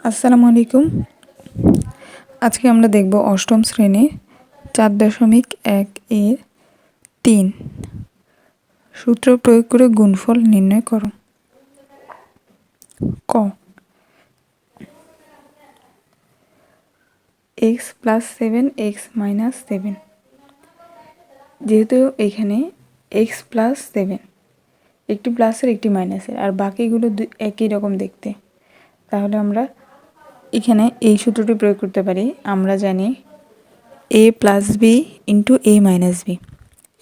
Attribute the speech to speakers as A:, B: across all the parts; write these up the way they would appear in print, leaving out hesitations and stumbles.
A: আসসালামু আলাইকুম। আজকে আমরা দেখব অষ্টম শ্রেণী 4.1 এর 3 সূত্র প্রয়োগ করে গুণফল নির্ণয় করো। ক x + 7 x - 7, যেহেতু এখানে x + 7 একটি প্লাসের একটি মাইনাসের আর বাকিগুলো একই রকম দেখতে, তাহলে আমরা এখানে এই সূত্রটি প্রয়োগ করতে পারি। আমরা জানি a + b × a - b,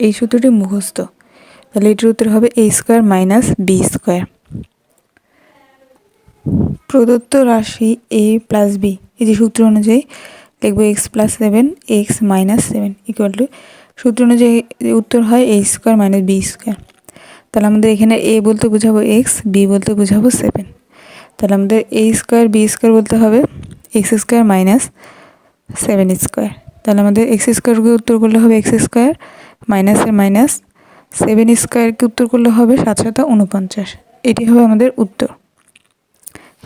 A: এই সূত্রটি মুখস্থ, তাহলে এটির উত্তর হবে a² - b²। প্রদত্ত রাশি a + b, এই যে সূত্র অনুযায়ী লিখব x + 7 x - 7 = সূত্র অনুযায়ী উত্তর হয় a² - b²। তাহলে আমাদের এখানে a বলতে বোঝাবো x, b বলতে বোঝাবো 7। তাহলে আমাদের a² b² বলতে হবে x² - 7²। তাহলে আমাদের x²কে উত্তর করলে হবে x² মাইনাসের মাইনাস 7²কে উত্তর করলে হবে 7 × 7 = 49। এটি হবে আমাদের উত্তর।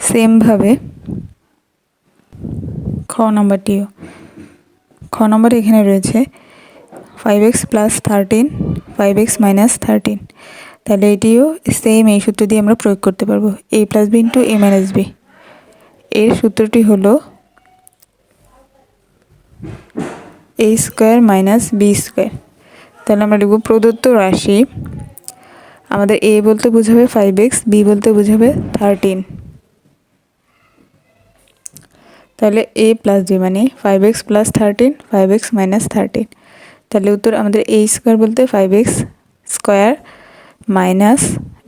A: সেমভাবে খ নম্বরটিও, খ নম্বরে এখানে রয়েছে 5x + 13 5x - 13, তাহলে এটিও সেম এই সূত্র দিয়ে আমরা প্রয়োগ করতে পারবো, a + b × a - b। এর সূত্রটি হলো a² - b²। তাহলে আমরা লিখব প্রদত্ত রাশি, আমাদের a বলতে বোঝাবে 5x, b বলতে বোঝাবে 13। তাহলে a + b মানে 5x + 13 5x - 13। তাহলে উত্তর আমাদের a² বলতে 5x² মাইনাস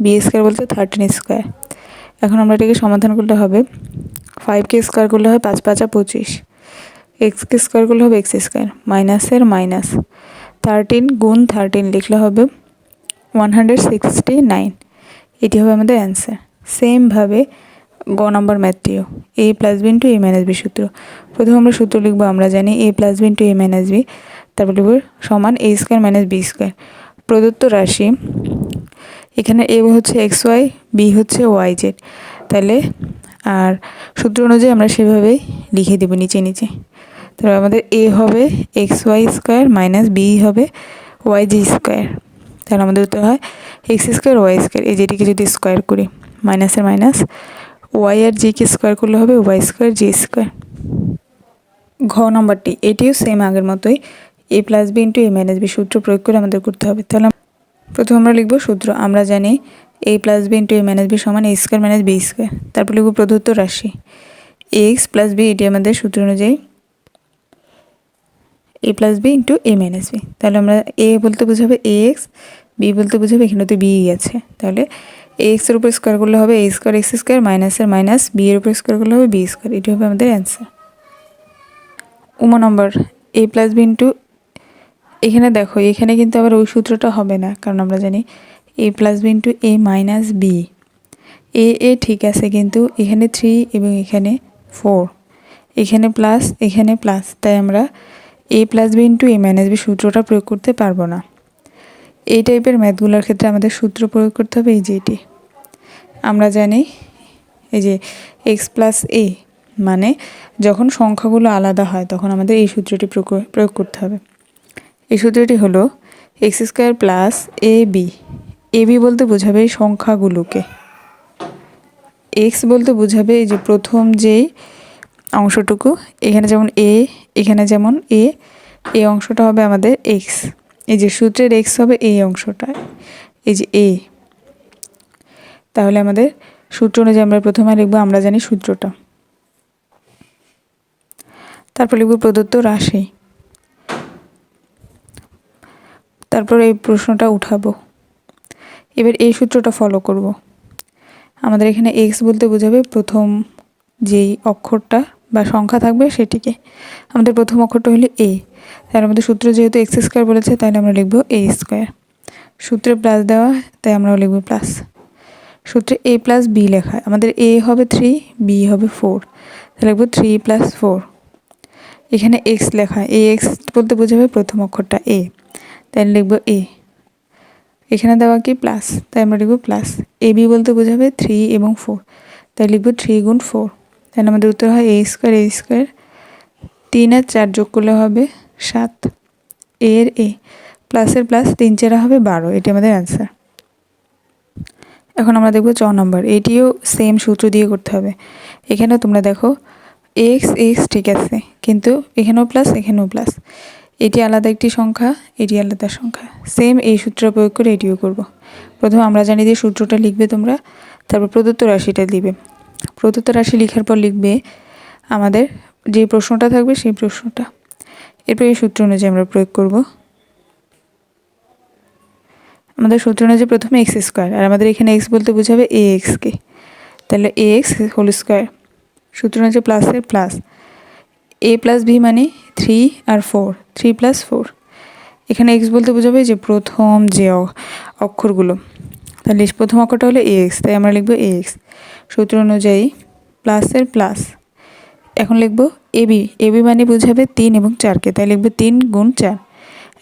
A: b² বলতে 13²। এখন আমরা এটাকে সমাধান করলে হবে 5কে স্কোয়ার করলে হয় 5 × 5 = 25, x-কে স্কোয়ার করলে হবে x², মাইনাসের মাইনাস 13 × 13 লিখলে হবে 169। এটি হবে আমাদের অ্যান্সার। সেমভাবে গ নম্বর ম্যাথটিও a + b × a - b সূত্র। প্রথমে আমরা সূত্র লিখব, আমরা জানি a + b × a - b, তারপর লিখব সমান a² - b²। প্রদত্ত রাশি, এখানে a হচ্ছে xy, b হচ্ছে yz, তাহলে আর সূত্র অনুযায়ী আমরা সেভাবেই লিখে দেব নিচে নিচে। তাহলে আমাদের a হবে xy² - b হবে yz²। তাহলে আমাদের উত্তর হয় x² y²। এই যেটিকে যদি স্কোয়ার করি মাইনাসের মাইনাস y আর কে স্কোয়ার করলে হবে y² z²। ঘ নম্বরটি, এটিও সেম আগের মতোই a + b × a - b সূত্র প্রয়োগ করে আমাদের করতে হবে। তাহলে প্রথমে আমরা লিখব সূত্র, আমরা জানি a + b × a - b সমান a² - b²। তারপর লিখব প্রদত্ত রাশি x + b, এটি আমাদের সূত্র অনুযায়ী a + b × a - b। তাহলে আমরা a বলতে বোঝাবে ax, b বলতে বোঝাবে এখানে তো b আছে, তাহলে ax এর উপর স্কোয়ার করলে হবে a² x² মাইনাসের মাইনাস b এর উপর স্কোয়ার করলে হবে b²। এটি হবে আমাদের অ্যান্সার। নম্বর a + b × এখানে দেখো, এখানে কিন্তু আবার ওই সূত্রটা হবে না, কারণ আমরা জানি a + b × a - b। এ ঠিক আছে, কিন্তু এখানে 3 এবং এখানে 4, এখানে প্লাস এখানে প্লাস, তাই আমরা a + b × a - b সূত্রটা প্রয়োগ করতে পারবো না। এই টাইপের ম্যাথগুলোর ক্ষেত্রে আমাদের সূত্র প্রয়োগ করতে হবে এই যে এটি। আমরা জানি এই যে x + a মানে যখন সংখ্যাগুলো আলাদা হয় তখন আমাদের এই সূত্রটি প্রয়োগ করতে হবে। এই সূত্রটি হলো x² + ab। ab বলতে বোঝাবে এই সংখ্যাগুলোকে, x বলতে বোঝাবে এই যে প্রথম যেই অংশটুকু, এখানে যেমন a, এখানে যেমন a, এই অংশটা হবে আমাদের x। এই যে সূত্রের x হবে এই অংশটা, এই যে a। তাহলে আমাদের সূত্র অনুযায়ী আমরা প্রথমে লিখবো, আমরা জানি সূত্রটা, তারপর লিখব প্রদত্ত রাশি, তারপর এই প্রশ্নটা উঠাবো। এবার এই সূত্রটা ফলো করব। আমাদের এখানে x বলতে বোঝাবে প্রথম যেই অক্ষরটা বা সংখ্যা থাকবে সেটিকে, আমাদের প্রথম অক্ষরটা হলো a। তাহলে আমাদের সূত্র যেহেতু x² বলেছে, তাহলে আমরা লিখব a²। সূত্রে প্লাস দেওয়া, তাই আমরা লিখব প্লাস। সূত্রে a + b লেখা, আমাদের a হবে 3, b হবে 4, তাহলে লিখব 3 + 4। এখানে x লেখা, ax বলতে বোঝাবে প্রথম অক্ষরটা a, তাই লিখব a। এখানে দেওয়া কি প্লাস, তাই আমরা লিখব প্লাস। ab বলতে বোঝাবে 3 এবং 4, তাই লিখব 3 × 4, তাহলে আমাদের উত্তর হয় এ স্কোয়ার 3 আর 4 যোগ করলে হবে 7, এর এ প্লাসের প্লাস 3 4 হবে 12, এটি আমাদের অ্যান্সার। এখন আমরা দেখব 4 নম্বর। এটিও সেম সূত্র দিয়ে করতে হবে। এখানেও তোমরা দেখো এক্স ঠিক আছে, কিন্তু এখানেও প্লাস এখানেও প্লাস, এটি আলাদা একটি সংখ্যা, এটি আলাদা সংখ্যা, সেম এই সূত্র প্রয়োগ করে এটিও করব। প্রথমে আমরা জানি যে সূত্রটা লিখবে তোমরা, তারপর প্রদত্ত রাশিটা দিবে। প্রদত্ত রাশি লেখার পর লিখবে আমাদের যে প্রশ্নটা থাকবে সেই প্রশ্নটা, এরপর এই সূত্র অনুযায়ী আমরা প্রয়োগ করব। আমাদের সূত্র অনুযায়ী প্রথমে এক্স স্কোয়ার, আর আমাদের এখানে এক্স বলতে বোঝাবে এ এক্সকে, তাহলে এ এক্স হোল স্কোয়ার, সূত্র অনুযায়ী প্লাসের প্লাস, এ প্লাস বি মানে 3 আর 4, 3 + 4, এখানে এক্স বলতে বোঝাবে যে প্রথম যে অক্ষরগুলো, তাহলে প্রথম অক্ষরটা হলো এ এক্স, তাই আমরা লিখব এ এক্স, সূত্র অনুযায়ী প্লাসের প্লাস। এখন লিখব এবি মানে বোঝাবে 3 এবং 4কে, তাই লিখব 3 × 4।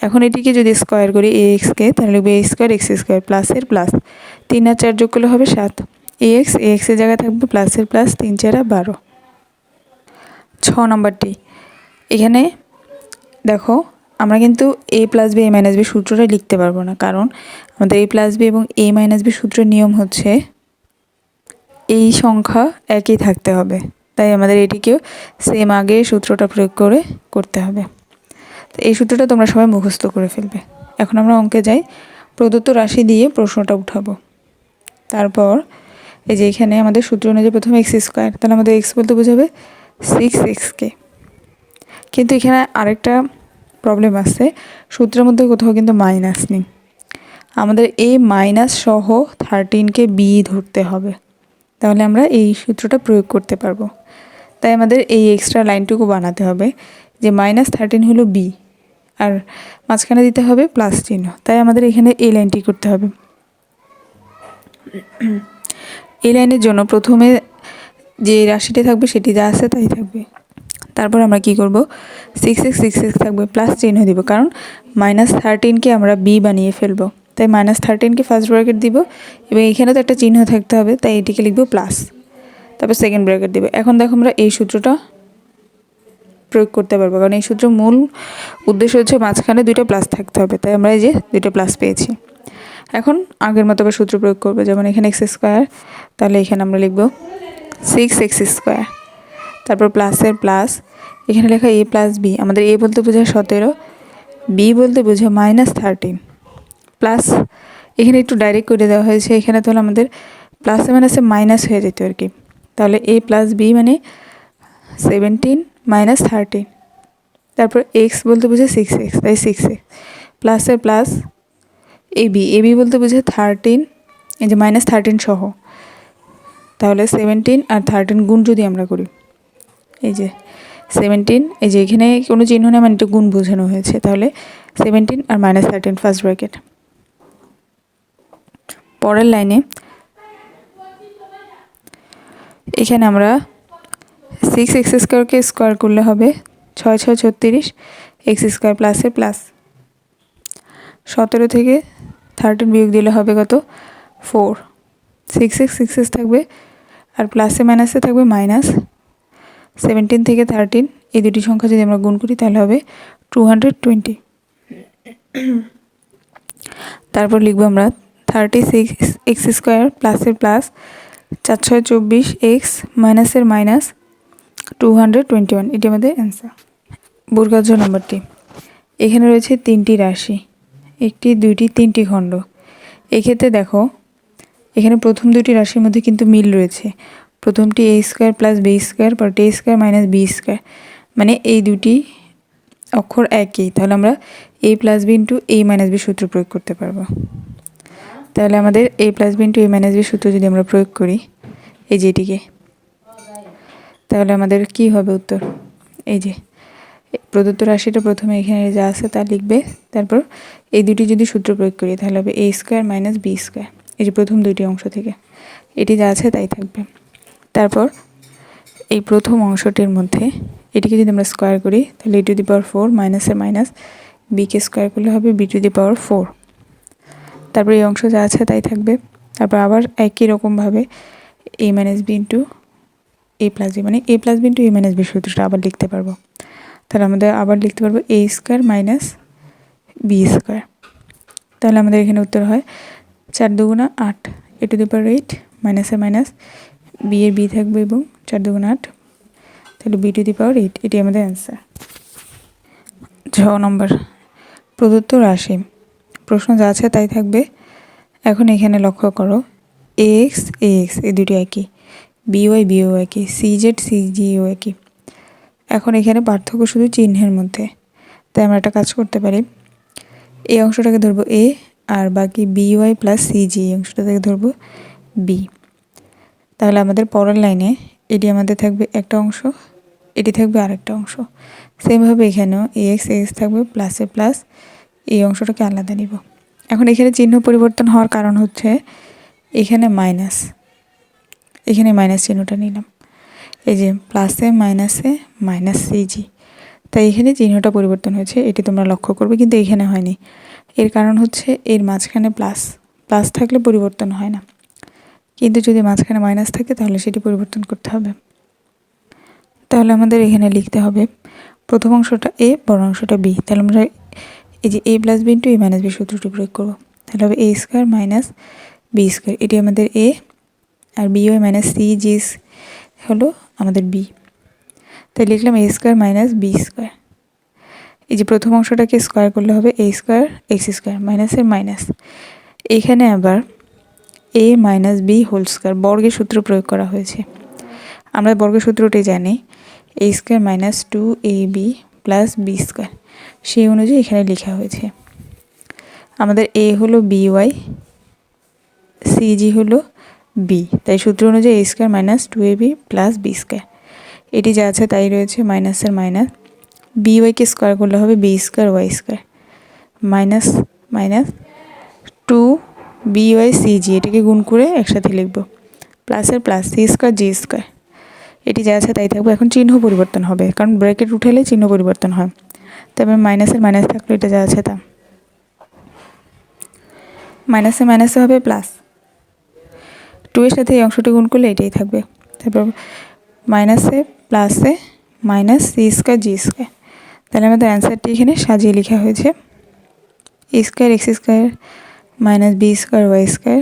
A: এখন এটিকে যদি স্কোয়ার করি এ এক্সকে, তাহলে লিখব এ স্কোয়ার এক্স স্কোয়ার প্লাসের প্লাস 3 আর 4 যোগ করলে হবে 7, এ এক্সের জায়গায় থাকবে প্লাসের প্লাস 3 4 12। 6 নম্বরটি, এখানে দেখো আমরা কিন্তু এ plus B A minus b সূত্রটা লিখতে পারবো না, কারণ আমাদের এ প্লাস বি এবং এ মাইনাস বি সূত্রের নিয়ম হচ্ছে এই সংখ্যা একই থাকতে হবে, তাই আমাদের এটিকেও সেম আগে সূত্রটা প্রয়োগ করে করতে হবে। তো এই সূত্রটা তোমরা সবাই মুখস্থ করে ফেলবে। এখন আমরা অঙ্কে যাই, প্রদত্ত রাশি দিয়ে প্রশ্নটা উঠাবো। তারপর এই যে এখানে আমাদের সূত্র অনুযায়ী প্রথমে এক্স স্কোয়ার, তাহলে আমাদের এক্স বলতে বোঝাবে 6xকে, কিন্তু এখানে আরেকটা প্রবলেম আছে, সূত্রের মধ্যে কোথাও কিন্তু মাইনাস নেই, আমাদের এই মাইনাস সহ 13কে বি ধরতে হবে, তাহলে আমরা এই সূত্রটা প্রয়োগ করতে পারবো। তাই আমাদের এই এক্সট্রা লাইনটুকু বানাতে হবে যে -13 হলো বি, আর মাঝখানে দিতে হবে প্লাস চিহ্ন, তাই আমাদের এখানে এই লাইনটি করতে হবে। এই লাইনের জন্য প্রথমে যে রাশিটি থাকবে সেটি যা আছে তাই থাকবে, তারপর আমরা কি করব 6x থাকবে, প্লাস চিহ্ন দিব, কারণ -13কে আমরা বি বানিয়ে ফেলবো, তাই -13কে ফার্স্ট ব্র্যাকেট দিব, এবং এখানে তো একটা চিহ্ন থাকতে হবে, তাই এটিকে লিখব প্লাস, তারপর সেকেন্ড ব্র্যাকেট দিব। এখন দেখো আমরা এই সূত্রটা প্রয়োগ করতে পারবো, কারণ এই সূত্র মূল উদ্দেশ্য হচ্ছে মাঝখানে 2টা প্লাস থাকতে হবে, তাই আমরা এই যে 2টা প্লাস পেয়েছি। এখন আগের মতো আবার সূত্র প্রয়োগ করবো, যেমন এখানে এক্স স্কোয়ার, তাহলে এখানে আমরা লিখব 6x স্কোয়ার, তারপর প্লাসের প্লাস, এখানে লেখা এ প্লাস বি, আমাদের এ বলতে বোঝায় 17, বি বলতে বোঝায় -13, প্লাস এখানে একটু ডাইরেক্ট করে দেওয়া হয়েছে, এখানে তাহলে আমাদের প্লাসে মাইনাসে মাইনাস হয়ে যেত আর কি, তাহলে এ প্লাস বি মানে 17 - 13, তারপর এক্স বলতে বোঝায় 6x, তাই 6x, প্লাসের প্লাস এবি বলতে বোঝায় 13, এই যে -13 সহ, তাহলে 17 আর 13 গুণ যদি আমরা করি, এই যে 17, এই যে এখানে কোনো চিহ্ন নেই মানে এটা গুণ বোঝানো হয়েছে, তাহলে 17 আর -13 ফার্স্ট ব্র্যাকেট। পরের লাইনে এখানে আমরা 6x স্কোয়ারকে স্কোয়ার করলে হবে 6 6 36, এক্স স্কোয়ার প্লাসের প্লাস, 17 থেকে 13 বিয়োগ দিলে হবে কত 4, 6x থাকবে, আর প্লাসে মাইনাসে থাকবে -17 থেকে 13, এই দুটি সংখ্যা যদি আমরা গুণ করি তাহলে হবে 220। তারপর লিখবো আমরা 36x স্কোয়ার প্লাসের প্লাস 4 6 24, এক্স মাইনাসের মাইনাস 221, এটি আমাদের অ্যান্সার। বর্গাকার নম্বরটি, এখানে রয়েছে 3টি রাশি, 1টি 2টি 3টি খণ্ড। এক্ষেত্রে দেখো এখানে প্রথম 2টি রাশির মধ্যে কিন্তু মিল রয়েছে, প্রথমটি a square plus b square পরটি a square minus b square, মানে এই দুটি অক্ষর একই, তাহলে আমরা a plus b into a minus b সূত্র প্রয়োগ করতে পারবো। তাহলে আমাদের a plus b into a minus b সূত্র যদি আমরা প্রয়োগ করি এই যে এটিকে, তাহলে আমাদের কি হবে উত্তর, এই যে প্রদত্ত রাশিটা প্রথমে এখানে যা আছে তা লিখবে, তারপর এই দুটি যদি সূত্র প্রয়োগ করি তাহলে হবে a square minus b square, এই যে প্রথম দুইটি অংশ থেকে এটি যা আছে তাই থাকবে। তারপর এই প্রথম অংশটির মধ্যে এটিকে যদি আমরা স্কোয়ার করি তাহলে a⁴ মাইনাসে মাইনাস, বিকে স্কোয়ার করলে হবে b⁴, তারপর এই অংশ যা আছে তাই থাকবে। তারপর আবার একই রকমভাবে a minus b into a plus b, মানে a plus b into a minus b সূত্রটা আবার লিখতে পারবো। তাহলে আমাদের আবার লিখতে পারবো a square minus B square. তাহলে আমাদের এখানে উত্তর হয় 4 দুগুণা 8 এ টু দি পাওয়ার 8 মাইনাসের মাইনাস বি এর বি থাকবে এবং 4 দুগুণা 8, তাহলে বি টু দি পাওয়ার 8, এটি আমাদের অ্যান্সার। 6 নম্বর, প্রদত্ত রাশি প্রশ্ন যা আছে তাই থাকবে। এখন এখানে লক্ষ্য করো এ এক্স এই দুটি একই, বিওয়াই বিও একই, সিজেড সিজিও একই। এখন এখানে পার্থক্য শুধু চিহ্নের মধ্যে, তাই আমরা একটা কাজ করতে পারি, এই অংশটাকে ধরবো এ আর বাকি বিওয়াই প্লাস সিজি এই অংশটা থেকে ধরবো বি। তাহলে আমাদের পরের লাইনে এটি আমাদের থাকবে একটা অংশ, এটি থাকবে আরেকটা অংশ। সেমভাবে এখানেও এ এক্স থাকবে প্লাসে প্লাস, এই অংশটাকে আলাদা নিব। এখন এখানে চিহ্ন পরিবর্তন হওয়ার কারণ হচ্ছে এখানে মাইনাস, এখানে মাইনাস চিহ্নটা নিলাম, এই যে প্লাসে মাইনাসে মাইনাস সিজি, তাই এখানে চিহ্নটা পরিবর্তন হয়েছে, এটি তোমরা লক্ষ্য করবে, কিন্তু এখানে হয়নি। এর কারণ হচ্ছে এর মাঝখানে প্লাস থাকলে পরিবর্তন হয় না, কিন্তু যদি মাঝখানে মাইনাস থাকে তাহলে সেটি পরিবর্তন করতে হবে। তাহলে আমাদের এখানে লিখতে হবে প্রথম অংশটা এ, বড় অংশটা বি। তাহলে আমরা এই যে এ plus b into a minus B সূত্রটি প্রয়োগ করবো। তাহলে হবে এ স্কোয়ার মাইনাস বি স্কোয়ার, এটি আমাদের এ, আর বি ওয়াই মাইনাস সি জি হলো আমাদের বি। তাই লিখলাম এ স্কোয়ার মাইনাস বি স্কোয়ার। এই যে প্রথম অংশটাকে স্কোয়ার করলে হবে এ স্কোয়ার এক্স স্কোয়ার মাইনাসের মাইনাস, এখানে আবার এ মাইনাস বি হোল স্কোয়ার বর্গের সূত্র প্রয়োগ করা হয়েছে। আমরা বর্গের সূত্রটি জানি, এ square minus 2ab plus B square, সেই অনুযায়ী এখানে লেখা হয়েছে। আমাদের এ হলো বিওয়াই, সিজি হলো বি, তাই সূত্র অনুযায়ী A square minus 2ab plus B square, এটি যা আছে তাই রয়েছে, মাইনাসের মাইনাস, বিওয়াইকে স্কোয়ার করলে হবে b square Y square minus minus 2 b y c g, এটাকে গুণ করে একসাথে লিখব, প্লাসের প্লাস সি স্কোয়ার জি স্কোয়ার, এটি যা আছে তাই থাকবে। এখন চিহ্ন পরিবর্তন হবে, কারণ ব্র্যাকেট উঠালে চিহ্ন পরিবর্তন হয়, তবে মাইনাসের মাইনাস থাকলে এটা যা আছে তা, মাইনাসে মাইনাসে হবে প্লাস, 2 এর সাথে এই অংশটি গুণ করলে এটাই থাকবে। তারপর মাইনাসে প্লাসে মাইনাস সি স্কোয়ার জি স্কোয়ার। তাহলে আমাদের অ্যান্সারটি এখানে সাজিয়ে লেখা হয়েছে A square X square minus B square Y square,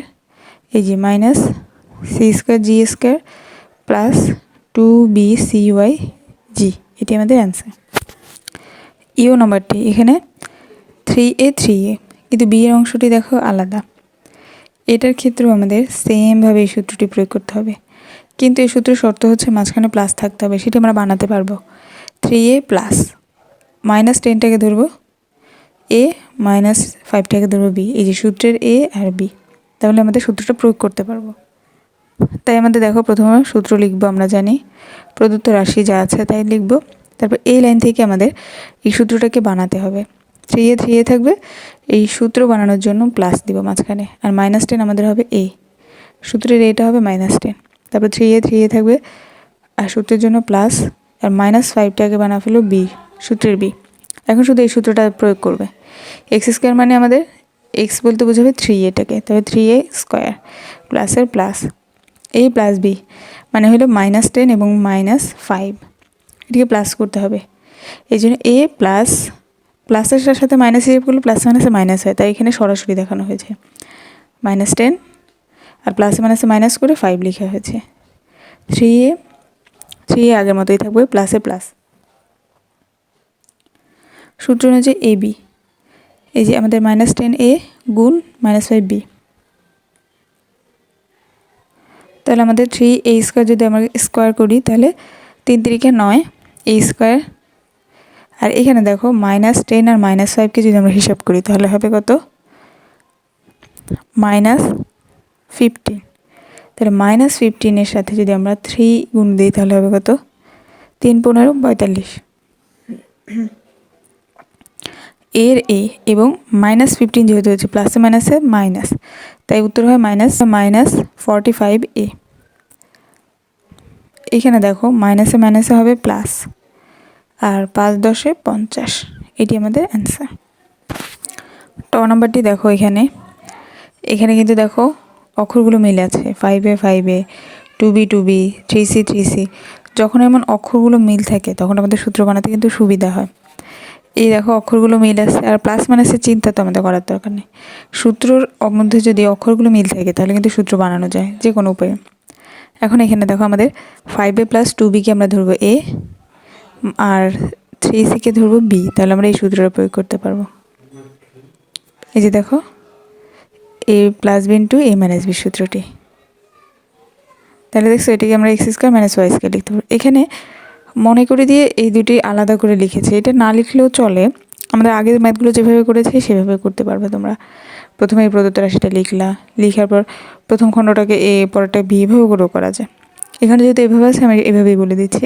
A: এই যে মাইনাস সি স্কোয়ার জি স্কোয়ার প্লাস 2bcy জি, এটি আমাদের অ্যান্সার। ইও নাম্বারটি এখানে 3a কিন্তু বি এর অংশটি দেখো আলাদা, এটার ক্ষেত্রেও আমাদের সেমভাবে এই সূত্রটি প্রয়োগ করতে হবে, কিন্তু এই সূত্রের শর্ত হচ্ছে মাঝখানে প্লাস থাকতে হবে, সেটি আমরা বানাতে পারবো। 3a প্লাস মাইনাস 10টাকে ধরবো এ, মাইনাস 5টাকে ধরবো বি, এই যে সূত্রের এ আর বি, তাহলে আমাদের সূত্রটা প্রয়োগ করতে পারবো। তাই আমাদের দেখো প্রথমে সূত্র লিখবো, আমরা জানি প্রদত্ত রাশি যা আছে তাই লিখবো, তারপর এই লাইন থেকে আমাদের এই সূত্রটাকে বানাতে হবে। 3a থাকবে, এই সূত্র বানানোর জন্য প্লাস দিব মাঝখানে, আর -10 আমাদের হবে এ, সূত্রের এটা হবে -10, তারপর 3a থাকবে, আর সূত্রের জন্য প্লাস, আর -5টাকে বানা ফেলো বি, সূত্রের বি। এখন শুধু এই সূত্রটা প্রয়োগ করবে, এক্স স্কোয়ার মানে আমাদের এক্স বলতে বোঝাবে 3aটাকে, তবে 3a স্কোয়ার প্লাসের প্লাস এ প্লাস বি মানে হলো -10 এবং -5, এটিকে প্লাস করতে হবে। এই জন্য এ প্লাস প্লাসের সাথে মাইনাস হিসেবে করলে প্লাস মাইনাসে মাইনাস হয়, তাই এখানে সরাসরি দেখানো হয়েছে -10, আর প্লাসে মাইনাসে মাইনাস করে 5 লেখা হয়েছে। 3a আগের মতোই থাকবে, প্লাসে প্লাস, সূত্র অনুযায়ী এ বি, এই যে আমাদের -10a গুণ -5b, তাহলে আমাদের 3a স্কোয়ার যদি আমরা স্কোয়ার করি তাহলে 3 3 9 a স্কোয়ার, আর এখানে দেখো -10 আর -5কে যদি আমরা হিসাব করি তাহলে হবে কত, -15, তাহলে -15 এর সাথে যদি আমরা 3 গুণ দিই তাহলে হবে কত, 3 15 45, এর এ এবং -15 যেহেতু হচ্ছে প্লাসে মাইনাসে মাইনাস, তাই উত্তর হয় -45a। এখানে দেখো মাইনাসে মাইনাসে হবে প্লাস, আর 5 10 50, এটি আমাদের অ্যান্সার। ট নাম্বারটি দেখো, এখানে কিন্তু দেখো অক্ষরগুলো মিলে আছে, 5a 2b 3c যখন এমন অক্ষরগুলো মিল থাকে তখন আমাদের সূত্র বানাতে কিন্তু সুবিধা হয়। এই দেখো অক্ষরগুলো মিল আছে, আর প্লাস মাইনাসের চিন্তা তো আমাদের করার দরকার নেই। সূত্রর মধ্যে যদি অক্ষরগুলো মিল থাকে তাহলে কিন্তু সূত্র বানানো যায় যে কোনো উপায়ে। এখন এখানে দেখো আমাদের 5a + 2bকে আমরা ধরবো a, আর 3cকে ধরবো b, তাহলে আমরা এই সূত্রটা প্রয়োগ করতে পারবো। এই যে দেখো a + b * a - b সূত্রটি। তাহলে দেখছো এটিকে আমরা x² - y² লিখতে পারবো। এখানে মনে করে দিয়ে এই দুটি আলাদা করে লিখেছি, এটা না লিখলেও চলে। আমাদের আগের ম্যাথগুলো যেভাবে করেছি সেভাবে করতে পারবে তোমরা। প্রথমে এই প্রদত্ত রাশিটা লিখার পর প্রথম খণ্ডটাকে a, পরেরটা b, এভাবে করেও করা যায়। এখানে যেহেতু এভাবে আছে আমি এভাবেই বলে দিচ্ছি।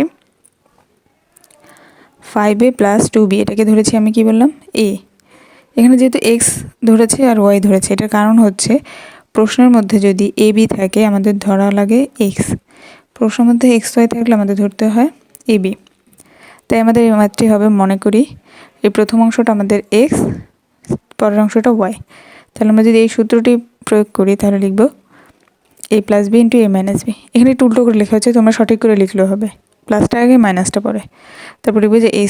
A: 5a + 2b এটাকে ধরেছি আমি কি বললাম a। এখানে যেহেতু x ধরেছে আর y ধরেছে, এটার কারণ হচ্ছে প্রশ্নের মধ্যে যদি a b থাকে আমাদের ধরা লাগে x, প্রশ্নের মধ্যে x y থাকলে আমাদের ধরতে হয় a b। তাই আমাদের এই ম্যাথটি হবে, মনে করি এই প্রথম অংশটা আমাদের x, পরের অংশটা y। তাহলে আমরা যদি এই সূত্রটি প্রয়োগ করি তাহলে লিখব a + b * a - b। এখানে একটু উল্টো করে লেখা হচ্ছে, তোমরা সঠিক করে লিখলেও হবে, প্লাসটা আগে মাইনাসটা পরে। তারপর লিখব যে a²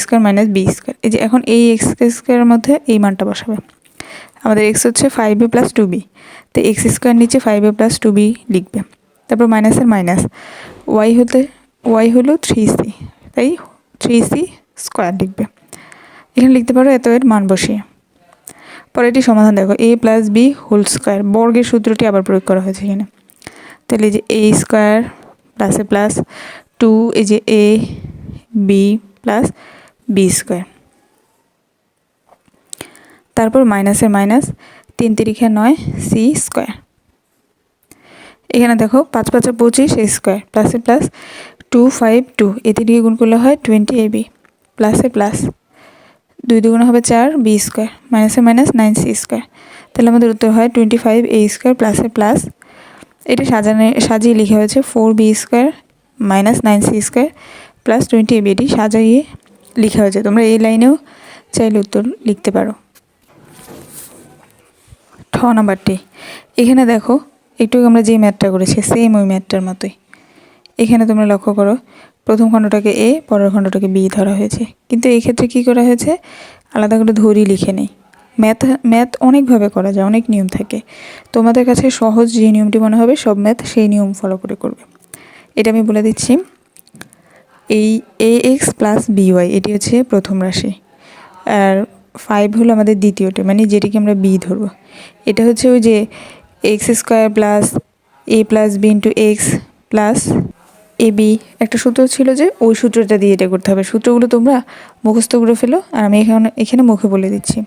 A: - b²। এই যে এখন এই x² মধ্যে এই মানটা বসাবে। আমাদের x হচ্ছে 5a + 2b, তো x² নিচে 5a + 2b লিখবে। তারপর মাইনাসের মাইনাস, y হলো 3c, তাই 3c² লিখবে। এখানে লিখতে পারো এত এর মান বসিয়ে। পরে এটি সমাধান দেখো, a + b² বর্গের সূত্রটি আবার প্রয়োগ করা হয়েছে এখানে। তাহলে এই যে a² + প্লাস 2, এই যে a b + b², তারপর মাইনাসের মাইনাস, 3 × 3 = 9 c²। এখানে দেখো 5 × 5 = 25 a² প্লাসে প্লাস 2 5 2, এতে দিয়ে গুণ করলে হয় 20ab প্লাসে প্লাস 2 × 2 = 4 b², মাইনাসে মাইনাস 9c²। তাহলে আমাদের উত্তর হয় 25a² প্লাসে প্লাস, এটা সাজিয়ে লেখা হয়েছে 4b² - 9c² প্লাস 20ab, এটি সাজিয়ে লেখা হয়েছে। তোমরা এই লাইনেও চাইলে উত্তর লিখতে পারো। ঠ নাম্বারটি, এখানে দেখো একটু আমরা যে ম্যাথটা করেছি সেম ওই ম্যাথটার মতোই। এখানে তোমরা লক্ষ্য করো প্রথম খণ্ডটাকে a, পরের খণ্ডটাকে b ধরা হয়েছে, কিন্তু এই ক্ষেত্রে কী করা হয়েছে, আলাদা করে ধরি লিখে নেই। ম্যাথ অনেকভাবে করা যায়, অনেক নিয়ম থাকে। তোমাদের কাছে সহজ যে নিয়মটি মনে হবে সব ম্যাথ সেই নিয়ম ফলো করে করবে। এটা আমি বলে দিচ্ছি, এই ax + by এটি হচ্ছে প্রথম রাশি, আর 5 হলো আমাদের দ্বিতীয়টা, মানে যেটিকে আমরা b ধরবো। এটা হচ্ছে ওই যে x² + a + b * x + ab, একটা সূত্র ছিল যে ওই সূত্রটা দিয়ে এটা করতে হবে। সূত্রগুলো তোমরা মুখস্থ করে ফেলো, আর আমি এখানে মুখে বলে দিচ্ছি।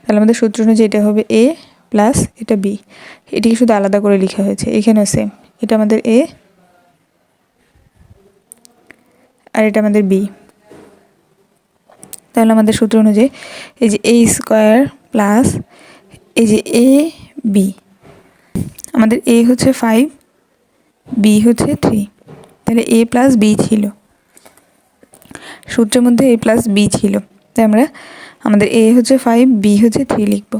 A: তাহলে আমাদের সূত্র অনুযায়ী এটা হবে a প্লাস এটা b, এটিকে শুধু আলাদা করে লেখা হয়েছে। এখানেও সেম, এটা আমাদের a আর এটা আমাদের b। তাহলে আমাদের সূত্র অনুযায়ী এই যে a² প্লাস এই যে a b, আমাদের a হচ্ছে 5, b হচ্ছে 3, তাহলে a + b ছিল সূত্রের মধ্যে, a + b ছিল, তাই আমরা আমাদের a হচ্ছে 5, b হচ্ছে 3 লিখব।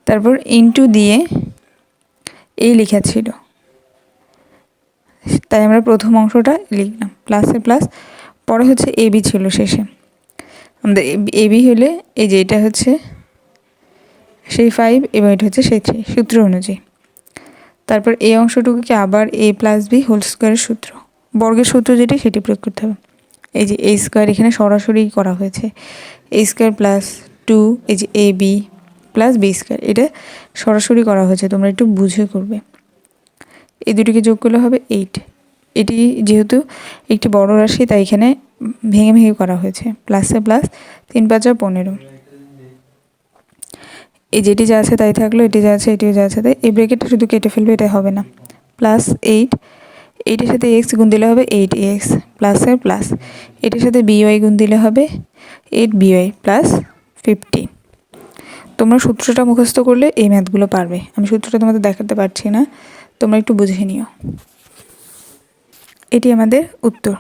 A: তারপর ইনটু দিয়ে a লেখা ছিল, তাই আমরা প্রথম অংশটা লিখলাম প্লাসে প্লাস, পরে হচ্ছে a b ছিল শেষে। আমাদের a b হলে এই যে এটা হচ্ছে সেই 5 এবং এটা হচ্ছে সেই 3 সূত্র অনুযায়ী। তারপর এই অংশটুকুকে আবার a + b² সূত্র, বর্গের সূত্র যেটি সেটি প্রয়োগ করতে হবে। এই যে a² এখানে সরাসরি করা হয়েছে, a² + 2 এই যে ab + b², এটা সরাসরি করা হয়েছে, তোমরা একটু বুঝে করবে। এই দুটিকে যোগ করলে হবে 8। এটি যেহেতু একটি বড় রাশি তাই এখানে ভেঙে ভেঙে করা হয়েছে, প্লাসে প্লাস 3 × 5 = 15। এই যেটি যা আছে তাই থাকলো, এটি যা আছে এটিও যা আছে তাই, এই ব্র্যাকেটটা শুধু কেটে ফেলবে, এটা হবে না। প্লাস 8, এইটির সাথে x গুণ দিলে হবে 8ax প্লাসের প্লাস, এটির সাথে by গুণ দিলে হবে 8by প্লাস 15। তোমরা সূত্রটা মুখস্থ করলে এই ম্যাথগুলো পারবে। আমি সূত্রটা তোমাদের দেখাতে পারছি না, তোমরা একটু বুঝে নিও। এটি আমাদের উত্তর।